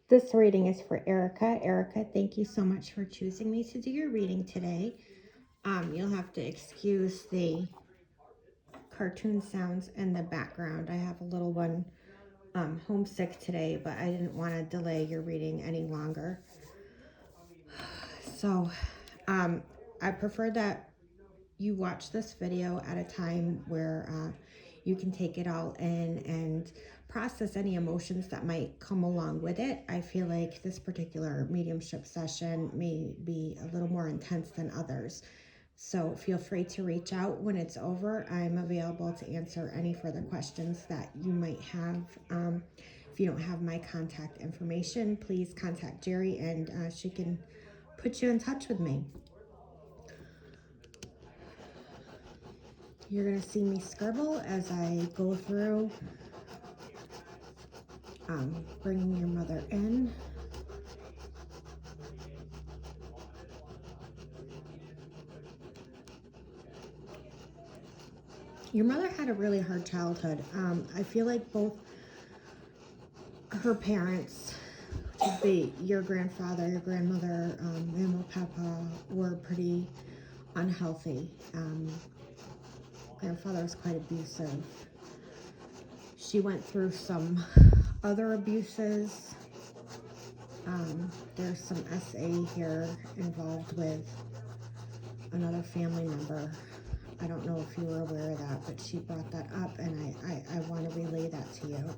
This reading is for Erica. Erica, thank you so much for choosing me to do your reading today. You'll have to excuse the cartoon sounds in the background. I have a little one homesick today, but I didn't want to delay your reading any longer. So I prefer that you watch this video at a time where you can take it all in and process any emotions that might come along with it. I feel like this particular mediumship session may be a little more intense than others. So feel free to reach out when it's over. I'm available to answer any further questions that you might have. If you don't have my contact information, please contact Jerry and she can put you in touch with me. You're going to see me scribble as I go through bringing your mother in. Your mother had a really hard childhood. I feel like both her parents, your grandfather, your grandmother, Mama, Papa, were pretty unhealthy. Grandfather was quite abusive. She went through some other abuses. There's some SA here involved with another family member. I don't know if you were aware of that, but she brought that up, and I want to relay that to you.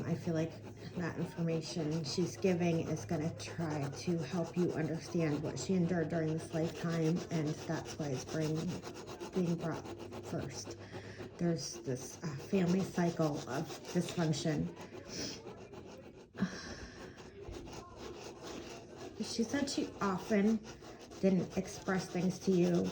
I feel like that information she's giving is going to try to help you understand what she endured during this lifetime, and that's why it's being brought first. There's this family cycle of dysfunction. She said she often didn't express things to you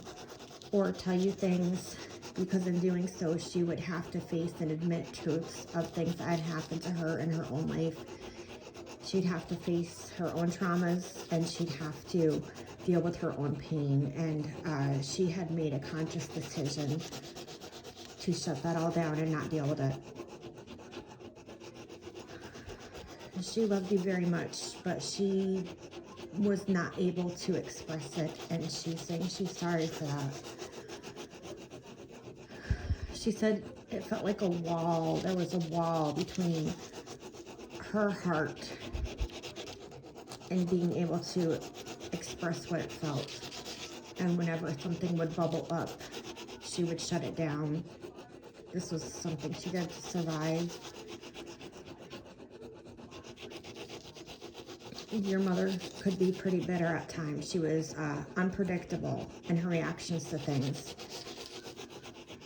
or tell you things because in doing so she would have to face and admit truths of things that had happened to her in her own life. She'd have to face her own traumas and she'd have to deal with her own pain, and she had made a conscious decision to shut that all down and not deal with it. She loved you very much, but she was not able to express it, and she's saying she's sorry for that. She said it felt like a wall. There was a wall between her heart and being able to express what it felt. And whenever something would bubble up, she would shut it down. This was something she did to survive. Your mother could be pretty bitter at times. She was unpredictable in her reactions to things.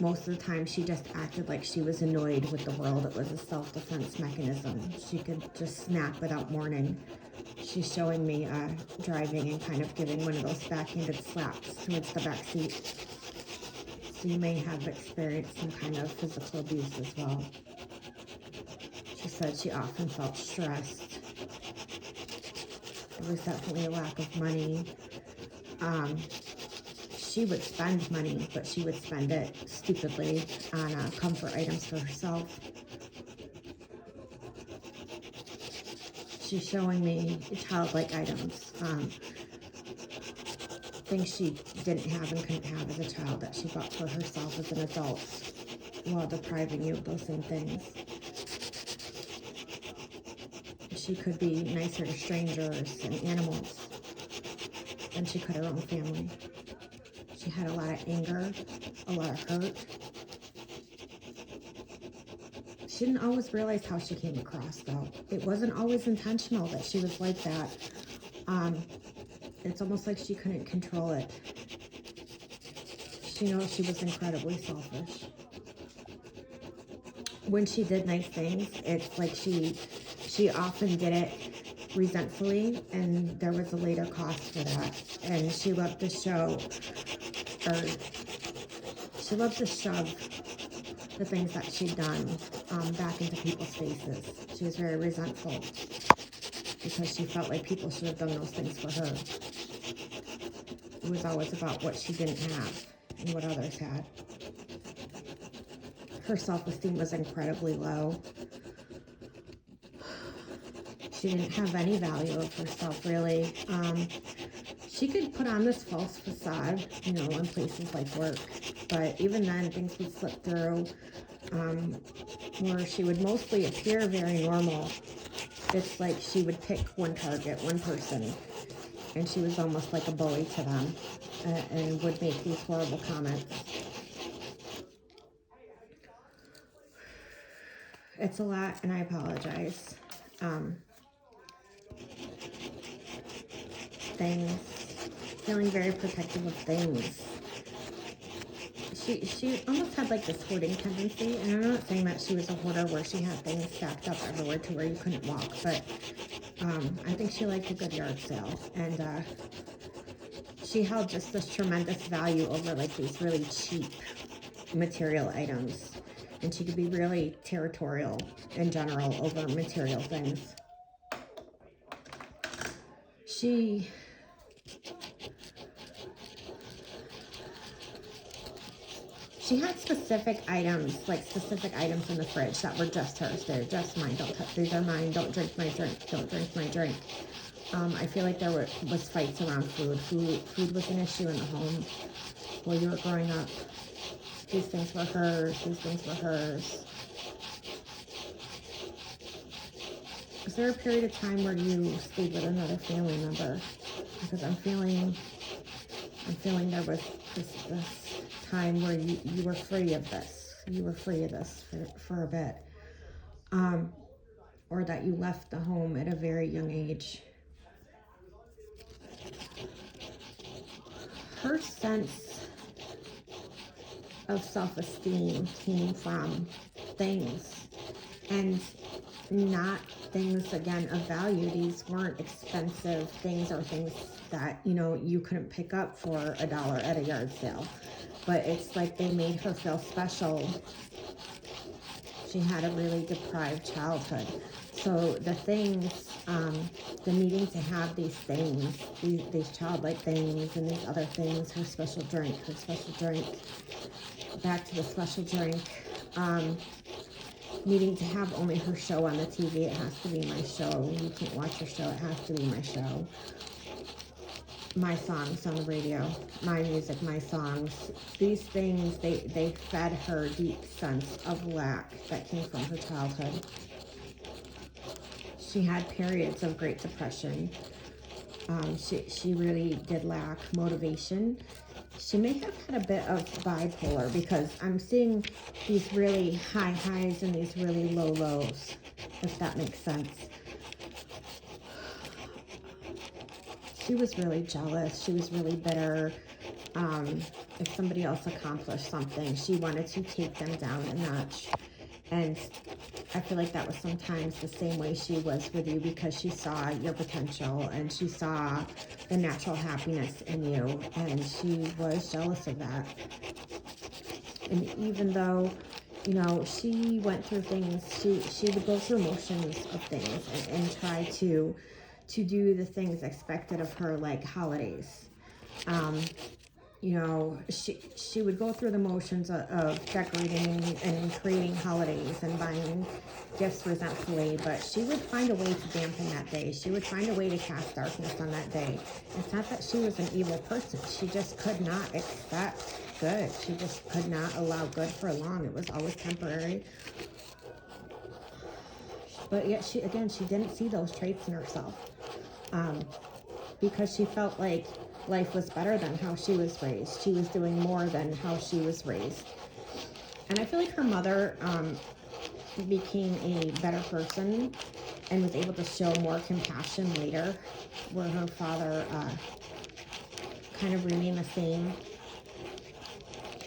Most of the time, she just acted like she was annoyed with the world. It was a self-defense mechanism. She could just snap without warning. She's showing me driving and kind of giving one of those backhanded slaps towards the back seat. So you may have experienced some kind of physical abuse as well. She said she often felt stressed. There was definitely a lack of money. She would spend money, but she would spend it stupidly on comfort items for herself. She's showing me childlike items, things she didn't have and couldn't have as a child that she bought for herself as an adult while depriving you of those same things. She could be nicer to strangers and animals than she could her own family. She had a lot of anger, a lot of hurt. She didn't always realize how she came across, though. It wasn't always intentional that she was like that. It's almost like she couldn't control it. She knows she was incredibly selfish. When she did nice things, it's like she often did it resentfully, and there was a later cost for that. And she loved to shove the things that she'd done back into people's faces. She was very resentful because she felt like people should have done those things for her. It was always about what she didn't have and what others had. Her self-esteem was incredibly low. She didn't have any value of herself, really. She could put on this false facade, you know, in places like work, but even then things would slip through, where she would mostly appear very normal. It's like she would pick one target, one person, and she was almost like a bully to them, and would make these horrible comments. It's a lot, and I apologize. Things, feeling very protective of things. She almost had like this hoarding tendency, and I'm not saying that she was a hoarder where she had things stacked up everywhere to where you couldn't walk, but I think she liked a good yard sale, and she held just this tremendous value over like these really cheap material items, and she could be really territorial in general over material things. She had specific items, like specific items in the fridge that were just hers. They're just mine. Don't touch. These are mine. Don't drink my drink. Don't drink my drink. I feel like there was fights around food. Food was an issue in the home while you were growing up. These things were hers. These things were hers. Was there a period of time where you stayed with another family member? Because I'm feeling there was this time where you were free of this. You were free of this for a bit. Or that you left the home at a very young age. Her sense of self-esteem came from things, and not things, again, of value. These weren't expensive things or things that, you know, you couldn't pick up for $1 at a yard sale. But it's like they made her feel special. She had a really deprived childhood. So the things, the needing to have these things, these childlike things and these other things, her special drink, back to the special drink, needing to have only her show on the TV. It has to be my show. You can't watch your show. It has to be my show. My songs on the radio, my music, my songs. These things, they fed her deep sense of lack that came from her childhood. She had periods of Great Depression. She really did lack motivation. She may have had a bit of bipolar, because I'm seeing these really high highs and these really low lows, if that makes sense. She was really jealous. She was really bitter. If somebody else accomplished something, she wanted to take them down a notch. And I feel like that was sometimes the same way she was with you, because she saw your potential and she saw the natural happiness in you, and she was jealous of that. And even though, you know, she went through things, she would go through motions of things and try to do the things expected of her, like holidays. You know, she would go through the motions of decorating and creating holidays and buying gifts resentfully, but she would find a way to dampen that day. She would find a way to cast darkness on that day. It's not that she was an evil person. She just could not accept good. She just could not allow good for long. It was always temporary. But yet, she didn't see those traits in herself, because she felt like life was better than how she was raised. She was doing more than how she was raised. And I feel like her mother became a better person and was able to show more compassion later, where her father kind of remained the same.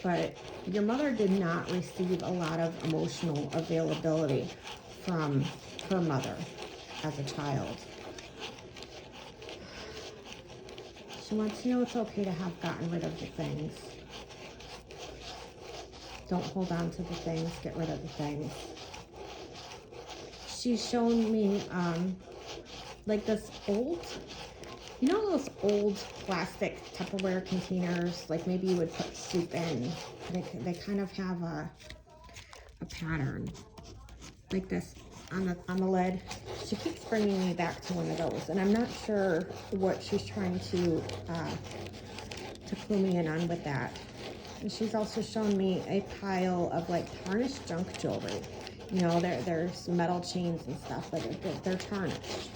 But your mother did not receive a lot of emotional availability from her mother as a child. She wants to know it's okay to have gotten rid of the things. Don't hold on to the things, get rid of the things. She's shown me like this old, you know, those old plastic Tupperware containers, like maybe you would put soup in. They kind of have a pattern like this on the lid. She keeps bringing me back to one of those, and I'm not sure what she's trying to clue me in on with that. And she's also shown me a pile of like tarnished junk jewelry. You know, there's metal chains and stuff, but they're tarnished.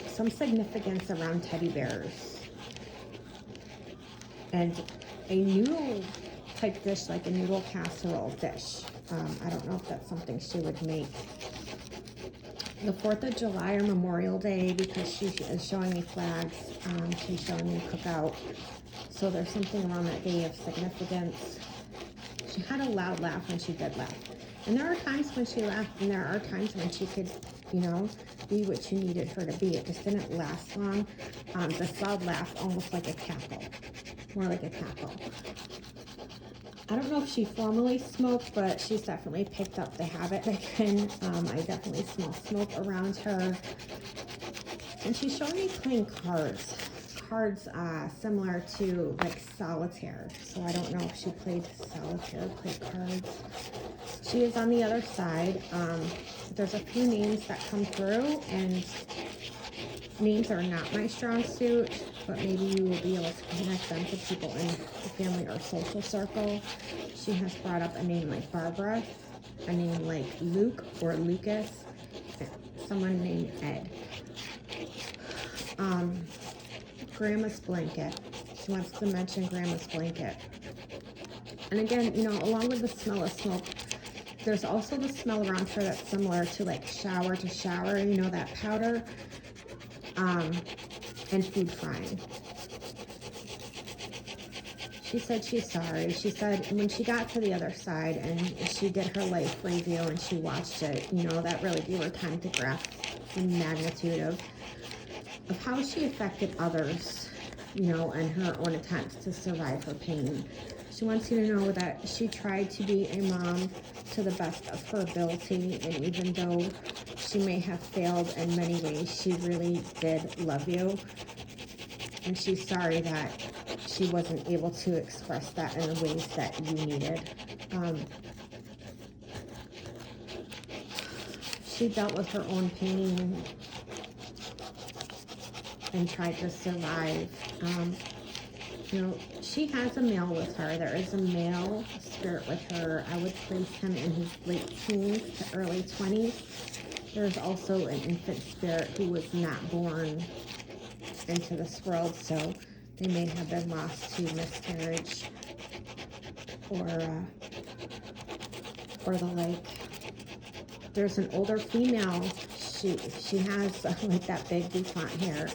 Some significance around teddy bears. And a noodle type dish, like a noodle casserole dish. I don't know if that's something she would make. The 4th of July or Memorial Day, because she is showing me flags. She's showing me cookout. So there's something around that day of significance. She had a loud laugh when she did laugh. And there are times when she laughed, and there are times when she could, you know, be what you needed her to be. It just didn't last long. This loud laugh, almost like a cackle. More like a cackle. I don't know if she formally smoked, but she's definitely picked up the habit again. I definitely smell smoke around her. And she's showing me playing cards. Cards similar to like solitaire. So I don't know if she played solitaire, played cards. She is on the other side. There's a few names that come through, and names are not my strong suit, but maybe you will be able to connect them to people in the family or social circle. She has brought up a name like Barbara, a name like Luke or Lucas, someone named Ed. Grandma's blanket. She wants to mention Grandma's blanket. And again, you know, along with the smell of smoke, there's also the smell around her that's similar to like shower to shower, you know, that powder, and food frying. She said she's sorry. She said when she got to the other side and she did her life review and she watched it, you know, that really gave her time to grasp the magnitude of how she affected others, you know, and her own attempts to survive her pain. She wants you to know that she tried to be a mom to the best of her ability, and even though she may have failed in many ways, she really did love you. And she's sorry that she wasn't able to express that in the ways that you needed. She dealt with her own pain and tried to survive. You know, she has a male with her. There is a male spirit with her. I would place him in his late teens to early 20s. There's also an infant spirit who was not born into this world, so they may have been lost to miscarriage or the like. There's an older female. She has like that big DuPont hair,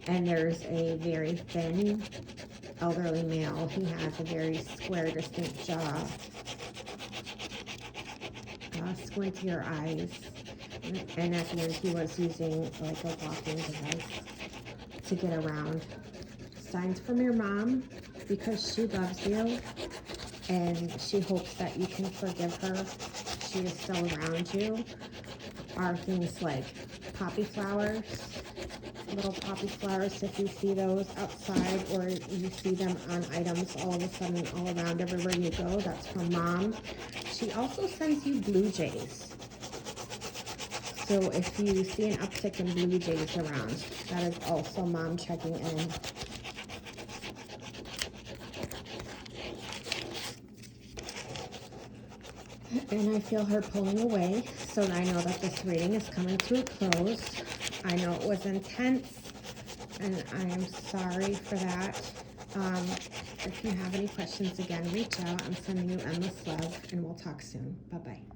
and there's a very thin elderly male. He has a very square, distinct jaw, squintier eyes, and at the end he was using like a walking device to get around. Signs from your mom, because she loves you and she hopes that you can forgive her. She is still around you. Are things like poppy flowers, little poppy flowers, if you see those outside or you see them on items all of a sudden all around everywhere you go, that's from mom. She also sends you blue jays. So if you see an uptick in blue jays around, that is also mom checking in. And I feel her pulling away, so I know that this reading is coming to a close. I know it was intense, and I am sorry for that. If you have any questions, again, reach out. I'm sending you endless love, and we'll talk soon. Bye-bye.